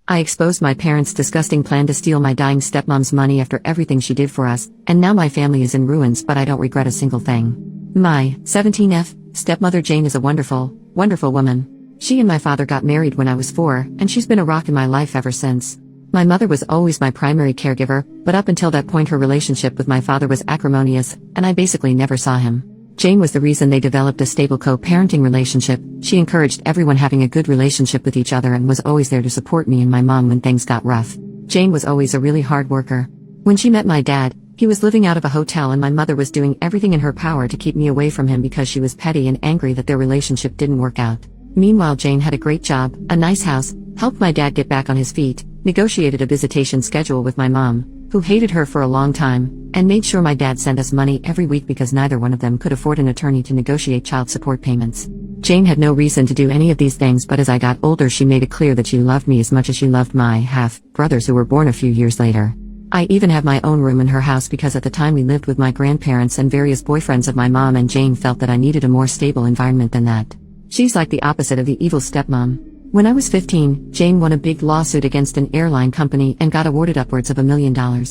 I exposed my parents' disgusting plan to steal my dying stepmom's money after everything she did for us, and now my family is in ruins, but I don't regret a single thing. My 17F stepmother Jane is a wonderful, wonderful woman. She and my father got married when I was 4, and she's been a rock in my life ever since. My mother was always my primary caregiver, but up until that point her relationship with my father was acrimonious, and I basically never saw him. Jane was the reason they developed a stable co-parenting relationship. She encouraged everyone having a good relationship with each other and was always there to support me and my mom when things got rough. Jane was always a really hard worker. When she met my dad, he was living out of a hotel and my mother was doing everything in her power to keep me away from him because she was petty and angry that their relationship didn't work out. Meanwhile, Jane had a great job, a nice house, helped my dad get back on his feet, negotiated a visitation schedule with my mom, who hated her for a long time, and made sure my dad sent us money every week because neither one of them could afford an attorney to negotiate child support payments. Jane had no reason to do any of these things, but as I got older she made it clear that she loved me as much as she loved my half-brothers who were born a few years later. I even have my own room in her house because at the time we lived with my grandparents and various boyfriends of my mom, and Jane felt that I needed a more stable environment than that. She's like the opposite of the evil stepmom. When I was 15, Jane won a big lawsuit against an airline company and got awarded upwards of $1 million.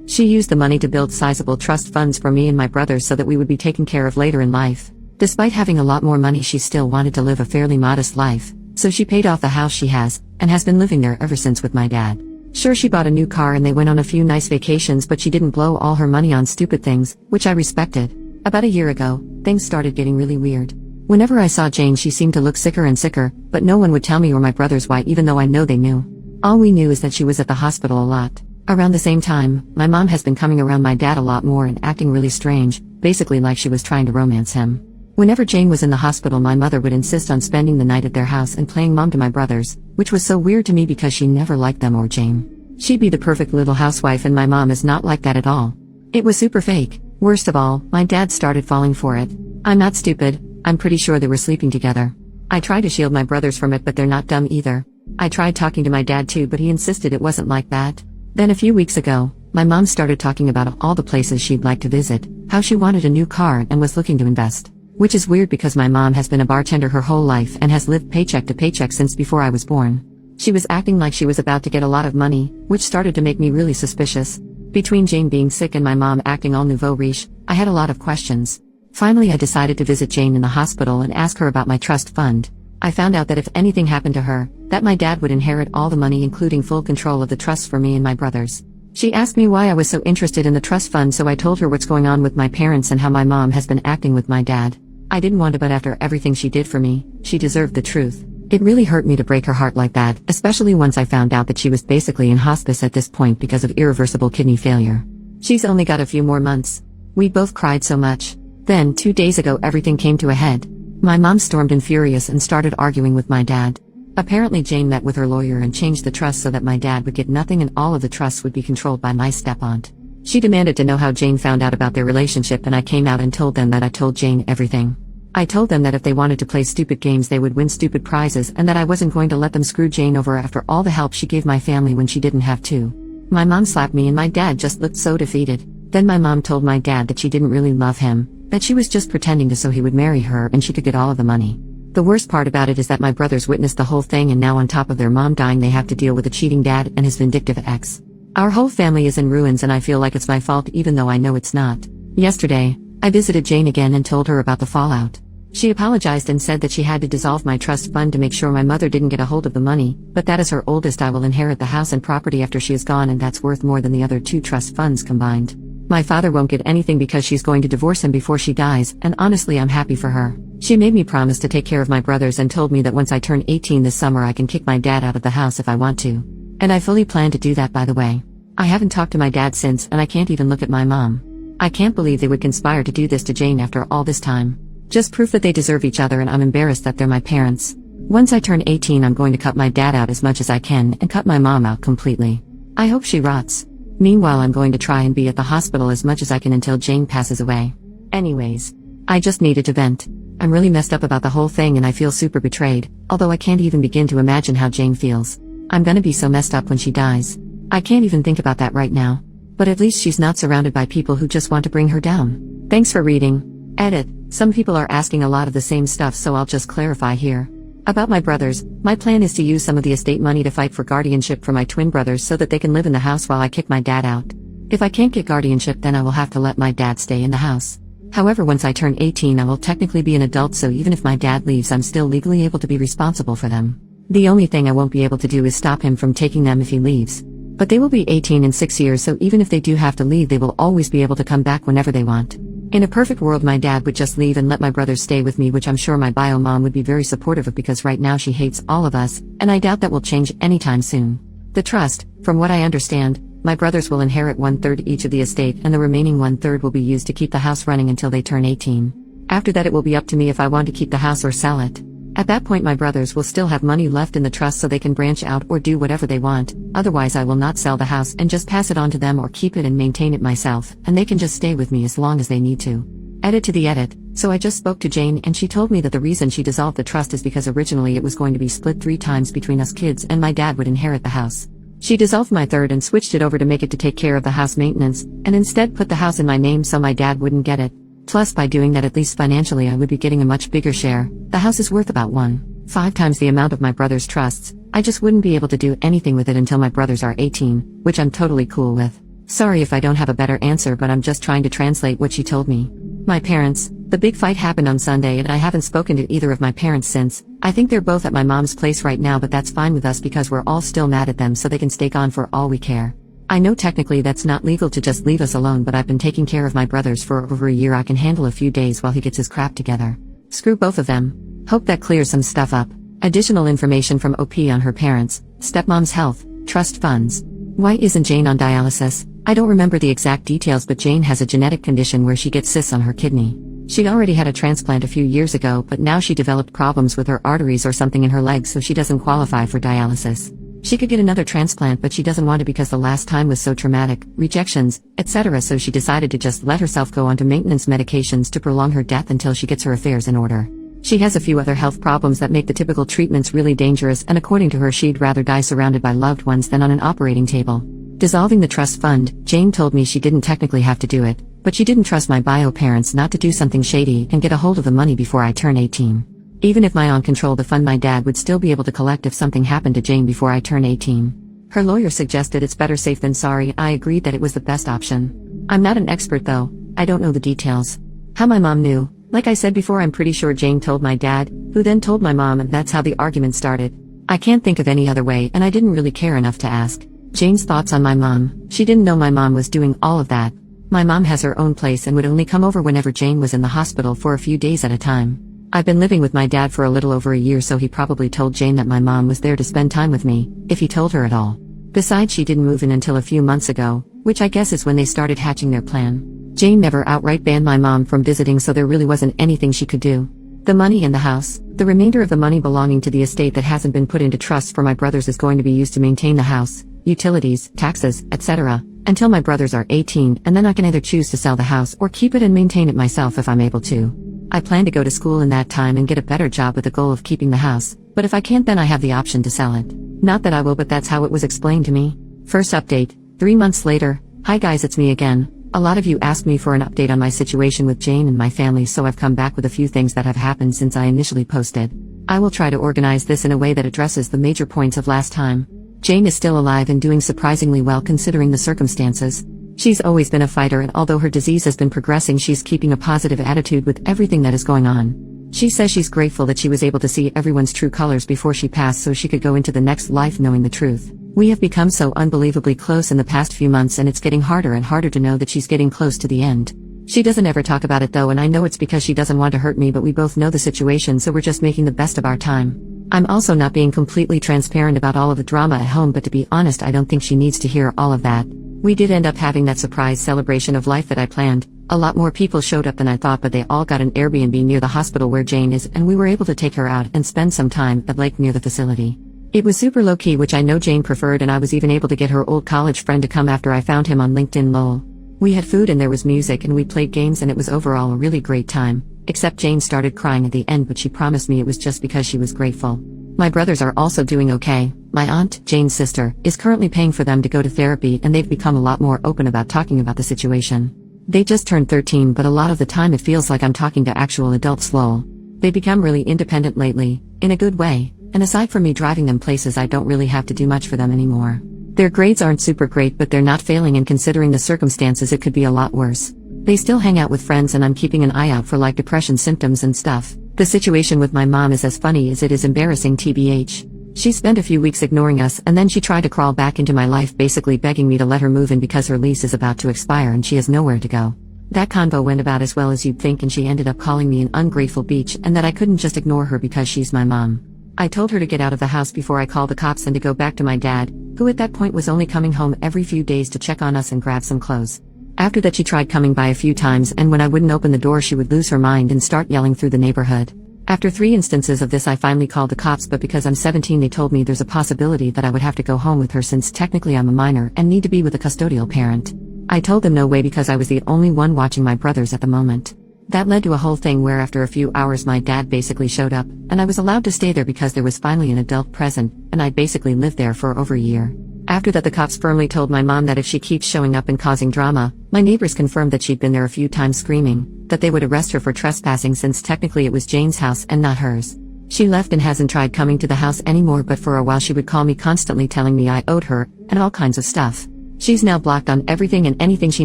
She used the money to build sizable trust funds for me and my brothers so that we would be taken care of later in life. Despite having a lot more money, she still wanted to live a fairly modest life, so she paid off the house she has, and has been living there ever since with my dad. Sure, she bought a new car and they went on a few nice vacations, but she didn't blow all her money on stupid things, which I respected. About a year ago, things started getting really weird. Whenever I saw Jane she seemed to look sicker and sicker, but no one would tell me or my brothers why, even though I know they knew. All we knew is that she was at the hospital a lot. Around the same time, my mom has been coming around my dad a lot more and acting really strange, basically like she was trying to romance him. Whenever Jane was in the hospital my mother would insist on spending the night at their house and playing mom to my brothers, which was so weird to me because she never liked them or Jane. She'd be the perfect little housewife and my mom is not like that at all. It was super fake. Worst of all, my dad started falling for it. I'm not stupid. I'm pretty sure they were sleeping together. I tried to shield my brothers from it, but they're not dumb either. I tried talking to my dad too, but he insisted it wasn't like that. Then a few weeks ago, my mom started talking about all the places she'd like to visit, how she wanted a new car and was looking to invest. Which is weird because my mom has been a bartender her whole life and has lived paycheck to paycheck since before I was born. She was acting like she was about to get a lot of money, which started to make me really suspicious. Between Jane being sick and my mom acting all nouveau riche, I had a lot of questions. Finally I decided to visit Jane in the hospital and ask her about my trust fund. I found out that if anything happened to her, that my dad would inherit all the money including full control of the trust for me and my brothers. She asked me why I was so interested in the trust fund, so I told her what's going on with my parents and how my mom has been acting with my dad. I didn't want to, but after everything she did for me, she deserved the truth. It really hurt me to break her heart like that, especially once I found out that she was basically in hospice at this point because of irreversible kidney failure. She's only got a few more months. We both cried so much. Then, 2 days ago everything came to a head. My mom stormed in furious and started arguing with my dad. Apparently Jane met with her lawyer and changed the trust so that my dad would get nothing and all of the trusts would be controlled by my step-aunt. She demanded to know how Jane found out about their relationship, and I came out and told them that I told Jane everything. I told them that if they wanted to play stupid games they would win stupid prizes, and that I wasn't going to let them screw Jane over after all the help she gave my family when she didn't have to. My mom slapped me and my dad just looked so defeated. Then my mom told my dad that she didn't really love him, that she was just pretending to so he would marry her and she could get all of the money. The worst part about it is that my brothers witnessed the whole thing, and now on top of their mom dying they have to deal with a cheating dad and his vindictive ex. Our whole family is in ruins and I feel like it's my fault even though I know it's not. Yesterday, I visited Jane again and told her about the fallout. She apologized and said that she had to dissolve my trust fund to make sure my mother didn't get a hold of the money, but that as her oldest I will inherit the house and property after she is gone, and that's worth more than the other 2 trust funds combined. My father won't get anything because she's going to divorce him before she dies, and honestly I'm happy for her. She made me promise to take care of my brothers and told me that once I turn 18 this summer I can kick my dad out of the house if I want to. And I fully plan to do that, by the way. I haven't talked to my dad since, and I can't even look at my mom. I can't believe they would conspire to do this to Jane after all this time. Just proof that they deserve each other, and I'm embarrassed that they're my parents. Once I turn 18 I'm going to cut my dad out as much as I can and cut my mom out completely. I hope she rots. Meanwhile I'm going to try and be at the hospital as much as I can until Jane passes away. Anyways, I just needed to vent. I'm really messed up about the whole thing and I feel super betrayed, although I can't even begin to imagine how Jane feels. I'm gonna be so messed up when she dies. I can't even think about that right now. But at least she's not surrounded by people who just want to bring her down. Thanks for reading. Edit. Some people are asking a lot of the same stuff, so I'll just clarify here. About my brothers, my plan is to use some of the estate money to fight for guardianship for my twin brothers so that they can live in the house while I kick my dad out. If I can't get guardianship, then I will have to let my dad stay in the house. However, once I turn 18, I will technically be an adult, so even if my dad leaves, I'm still legally able to be responsible for them. The only thing I won't be able to do is stop him from taking them if he leaves. But they will be 18 in 6 years, so even if they do have to leave, they will always be able to come back whenever they want. In a perfect world, my dad would just leave and let my brothers stay with me, which I'm sure my bio mom would be very supportive of, because right now she hates all of us, and I doubt that will change anytime soon. The trust, from what I understand, my brothers will inherit 1/3 each of the estate, and the remaining 1/3 will be used to keep the house running until they turn 18. After that, it will be up to me if I want to keep the house or sell it. At that point, my brothers will still have money left in the trust, so they can branch out or do whatever they want. Otherwise, I will not sell the house and just pass it on to them, or keep it and maintain it myself, and they can just stay with me as long as they need to. Edit to the edit. So I just spoke to Jane, and she told me that the reason she dissolved the trust is because originally it was going to be split 3 times between us kids, and my dad would inherit the house. She dissolved my third and switched it over to make it to take care of the house maintenance, and instead put the house in my name so my dad wouldn't get it. Plus, by doing that, at least financially, I would be getting a much bigger share. The house is worth about 1.5 times the amount of my brother's trusts. I just wouldn't be able to do anything with it until my brothers are 18, which I'm totally cool with. Sorry if I don't have a better answer, but I'm just trying to translate what she told me. My parents. The big fight happened on Sunday, and I haven't spoken to either of my parents since. I think they're both at my mom's place right now, but that's fine with us because we're all still mad at them, so they can stay gone for all we care. I know technically that's not legal to just leave us alone, but I've been taking care of my brothers for over a year. I can handle a few days while he gets his crap together. Screw both of them. Hope that clears some stuff up. Additional information from OP on her parents, stepmom's health, trust funds. Why isn't Jane on dialysis? I don't remember the exact details, but Jane has a genetic condition where she gets cysts on her kidney. She already had a transplant a few years ago, but now she developed problems with her arteries or something in her legs, so she doesn't qualify for dialysis. She could get another transplant, but she doesn't want to because the last time was so traumatic, rejections, etc., so she decided to just let herself go onto maintenance medications to prolong her death until she gets her affairs in order. She has a few other health problems that make the typical treatments really dangerous, and according to her, she'd rather die surrounded by loved ones than on an operating table. Dissolving the trust fund, Jane told me she didn't technically have to do it, but she didn't trust my bio parents not to do something shady and get a hold of the money before I turn 18. Even if my aunt controlled the fund, my dad would still be able to collect if something happened to Jane before I turn 18. Her lawyer suggested it's better safe than sorry. I agreed that it was the best option. I'm not an expert though, I don't know the details. How my mom knew. Like I said before, I'm pretty sure Jane told my dad, who then told my mom, and that's how the argument started. I can't think of any other way, and I didn't really care enough to ask. Jane's thoughts on my mom. She didn't know my mom was doing all of that. My mom has her own place and would only come over whenever Jane was in the hospital for a few days at a time. I've been living with my dad for a little over a year, so he probably told Jane that my mom was there to spend time with me, if he told her at all. Besides, she didn't move in until a few months ago, which I guess is when they started hatching their plan. Jane never outright banned my mom from visiting, so there really wasn't anything she could do. The money in the house, the remainder of the money belonging to the estate that hasn't been put into trust for my brothers, is going to be used to maintain the house, utilities, taxes, etc., until my brothers are 18, and then I can either choose to sell the house or keep it and maintain it myself if I'm able to. I plan to go to school in that time and get a better job with the goal of keeping the house, but if I can't, then I have the option to sell it. Not that I will, but that's how it was explained to me. First update, 3 months later. Hi guys, it's me again. A lot of you asked me for an update on my situation with Jane and my family, so I've come back with a few things that have happened since I initially posted. I will try to organize this in a way that addresses the major points of last time. Jane is still alive and doing surprisingly well considering the circumstances. She's always been a fighter, and although her disease has been progressing, she's keeping a positive attitude with everything that is going on. She says she's grateful that she was able to see everyone's true colors before she passed, so she could go into the next life knowing the truth. We have become so unbelievably close in the past few months, and it's getting harder and harder to know that she's getting close to the end. She doesn't ever talk about it though, and I know it's because she doesn't want to hurt me, but we both know the situation, so we're just making the best of our time. I'm also not being completely transparent about all of the drama at home, but to be honest, I don't think she needs to hear all of that. We did end up having that surprise celebration of life that I planned. A lot more people showed up than I thought, but they all got an Airbnb near the hospital where Jane is, and we were able to take her out and spend some time at lake near the facility. It was super low-key, which I know Jane preferred, and I was even able to get her old college friend to come after I found him on LinkedIn lol. We had food and there was music and we played games, and it was overall a really great time, except Jane started crying at the end, but she promised me it was just because she was grateful. My brothers are also doing okay. My aunt, Jane's sister, is currently paying for them to go to therapy, and they've become a lot more open about talking about the situation. They just turned 13, but a lot of the time it feels like I'm talking to actual adults lol. They become really independent lately, in a good way, and aside from me driving them places I don't really have to do much for them anymore. Their grades aren't super great but they're not failing, and considering the circumstances it could be a lot worse. They still hang out with friends and I'm keeping an eye out for like depression symptoms and stuff. The situation with my mom is as funny as it is embarrassing tbh. She spent a few weeks ignoring us and then she tried to crawl back into my life, basically begging me to let her move in because her lease is about to expire and she has nowhere to go. That convo went about as well as you'd think, and she ended up calling me an ungrateful bitch and that I couldn't just ignore her because she's my mom. I told her to get out of the house before I called the cops and to go back to my dad, who at that point was only coming home every few days to check on us and grab some clothes. After that she tried coming by a few times, and when I wouldn't open the door she would lose her mind and start yelling through the neighborhood. After 3 instances of this I finally called the cops, but because I'm 17 they told me there's a possibility that I would have to go home with her since technically I'm a minor and need to be with a custodial parent. I told them no way because I was the only one watching my brothers at the moment. That led to a whole thing where after a few hours my dad basically showed up, and I was allowed to stay there because there was finally an adult present, and I'd basically lived there for over a year. After that the cops firmly told my mom that if she keeps showing up and causing drama, my neighbors confirmed that she'd been there a few times screaming, that they would arrest her for trespassing since technically it was Jane's house and not hers. She left and hasn't tried coming to the house anymore, but for a while she would call me constantly telling me I owed her, and all kinds of stuff. She's now blocked on everything, and anything she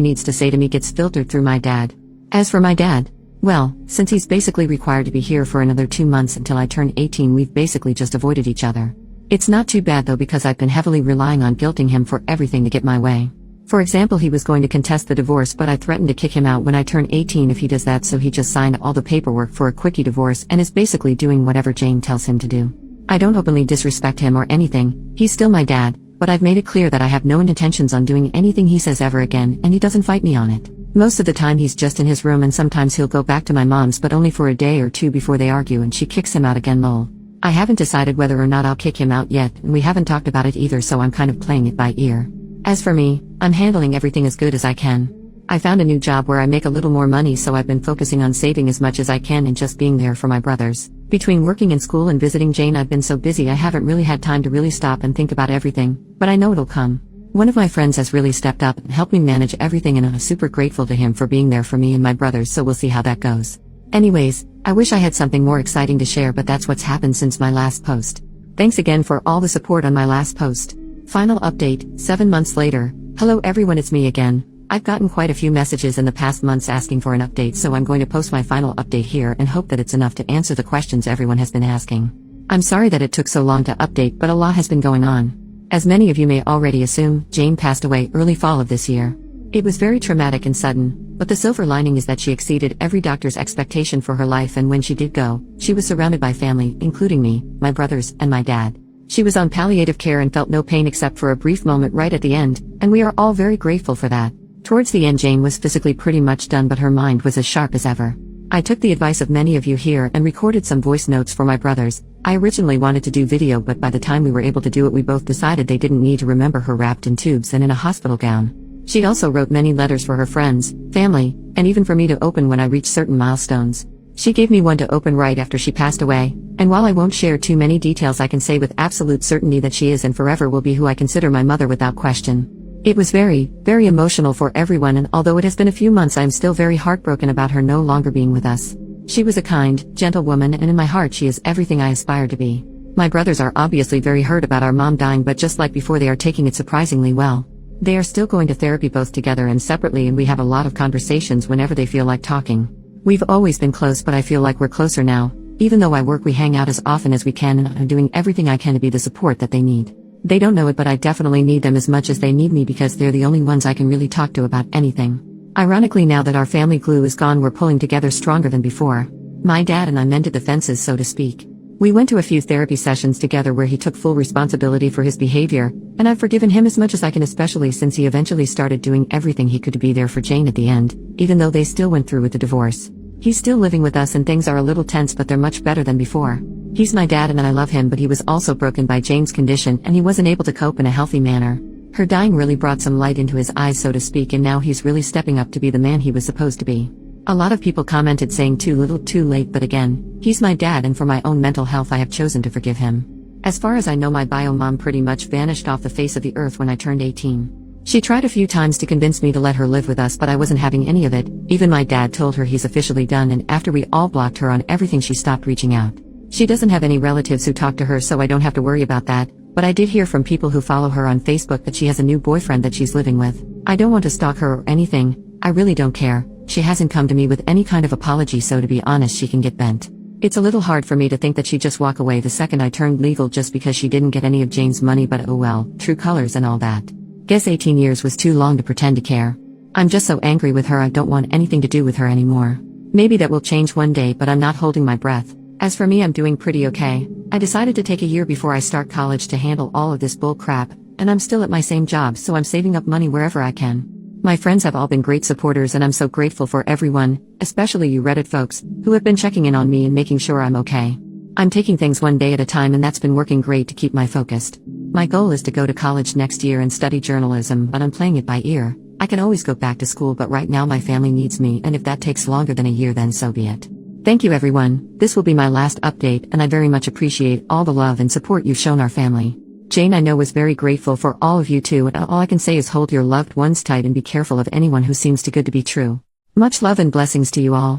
needs to say to me gets filtered through my dad. As for my dad, well, since he's basically required to be here for another 2 months until I turn 18, we've basically just avoided each other. It's not too bad though because I've been heavily relying on guilting him for everything to get my way. For example, he was going to contest the divorce but I threatened to kick him out when I turn 18 if he does that, so he just signed all the paperwork for a quickie divorce and is basically doing whatever Jane tells him to do. I don't openly disrespect him or anything, he's still my dad, but I've made it clear that I have no intentions on doing anything he says ever again, and he doesn't fight me on it. Most of the time he's just in his room, and sometimes he'll go back to my mom's but only for a day or two before they argue and she kicks him out again. Lol. I haven't decided whether or not I'll kick him out yet, and we haven't talked about it either, so I'm kind of playing it by ear. As for me, I'm handling everything as good as I can. I found a new job where I make a little more money, so I've been focusing on saving as much as I can and just being there for my brothers. Between working in school and visiting Jane I've been so busy I haven't really had time to really stop and think about everything, but I know it'll come. One of my friends has really stepped up and helped me manage everything, and I'm super grateful to him for being there for me and my brothers, so we'll see how that goes. Anyways, I wish I had something more exciting to share, but that's what's happened since my last post. Thanks again for all the support on my last post. Final update, 7 months later. Hello everyone, it's me again. I've gotten quite a few messages in the past months asking for an update, so I'm going to post my final update here and hope that it's enough to answer the questions everyone has been asking. I'm sorry that it took so long to update, but a lot has been going on. As many of you may already assume, Jane passed away early fall of this year. It was very traumatic and sudden, but the silver lining is that she exceeded every doctor's expectation for her life, and when she did go, she was surrounded by family, including me, my brothers, and my dad. She was on palliative care and felt no pain except for a brief moment right at the end, and we are all very grateful for that. Towards the end Jane was physically pretty much done, but her mind was as sharp as ever. I took the advice of many of you here and recorded some voice notes for my brothers. I originally wanted to do video, but by the time we were able to do it we both decided they didn't need to remember her wrapped in tubes and in a hospital gown. She also wrote many letters for her friends, family, and even for me to open when I reached certain milestones. She gave me one to open right after she passed away, and while I won't share too many details I can say with absolute certainty that she is and forever will be who I consider my mother without question. It was very, very emotional for everyone, and although it has been a few months I am still very heartbroken about her no longer being with us. She was a kind, gentle woman, and in my heart she is everything I aspire to be. My brothers are obviously very hurt about our mom dying, but just like before they are taking it surprisingly well. They are still going to therapy both together and separately, and we have a lot of conversations whenever they feel like talking. We've always been close, but I feel like we're closer now. Even though I work we hang out as often as we can, and I'm doing everything I can to be the support that they need. They don't know it, but I definitely need them as much as they need me because they're the only ones I can really talk to about anything. Ironically, now that our family glue is gone, we're pulling together stronger than before. My dad and I mended the fences, so to speak. We went to a few therapy sessions together where he took full responsibility for his behavior, and I've forgiven him as much as I can, especially since he eventually started doing everything he could to be there for Jane at the end, even though they still went through with the divorce. He's still living with us and things are a little tense, but they're much better than before. He's my dad and I love him, but he was also broken by Jane's condition and he wasn't able to cope in a healthy manner. Her dying really brought some light into his eyes, so to speak, and now he's really stepping up to be the man he was supposed to be. A lot of people commented saying too little too late, but again, he's my dad and for my own mental health I have chosen to forgive him. As far as I know, my bio mom pretty much vanished off the face of the earth when I turned 18. She tried a few times to convince me to let her live with us, but I wasn't having any of it. Even my dad told her he's officially done, and after we all blocked her on everything, she stopped reaching out. She doesn't have any relatives who talk to her, so I don't have to worry about that, but I did hear from people who follow her on Facebook that she has a new boyfriend that she's living with. I don't want to stalk her or anything, I really don't care. She hasn't come to me with any kind of apology, so to be honest, she can get bent. It's a little hard for me to think that she'd just walk away the second I turned legal just because she didn't get any of Jane's money, but oh well, true colors and all that. Guess 18 years was too long to pretend to care. I'm just so angry with her, I don't want anything to do with her anymore. Maybe that will change one day, but I'm not holding my breath. As for me, I'm doing pretty okay. I decided to take a year before I start college to handle all of this bull crap, and I'm still at my same job, so I'm saving up money wherever I can. My friends have all been great supporters, and I'm so grateful for everyone, especially you Reddit folks, who have been checking in on me and making sure I'm okay. I'm taking things one day at a time, and that's been working great to keep me focused. My goal is to go to college next year and study journalism, but I'm playing it by ear. I can always go back to school, but right now my family needs me, and if that takes longer than a year, then so be it. Thank you everyone, this will be my last update, and I very much appreciate all the love and support you've shown our family. Jane, I know, was very grateful for all of you too, and all I can say is hold your loved ones tight and be careful of anyone who seems too good to be true. Much love and blessings to you all.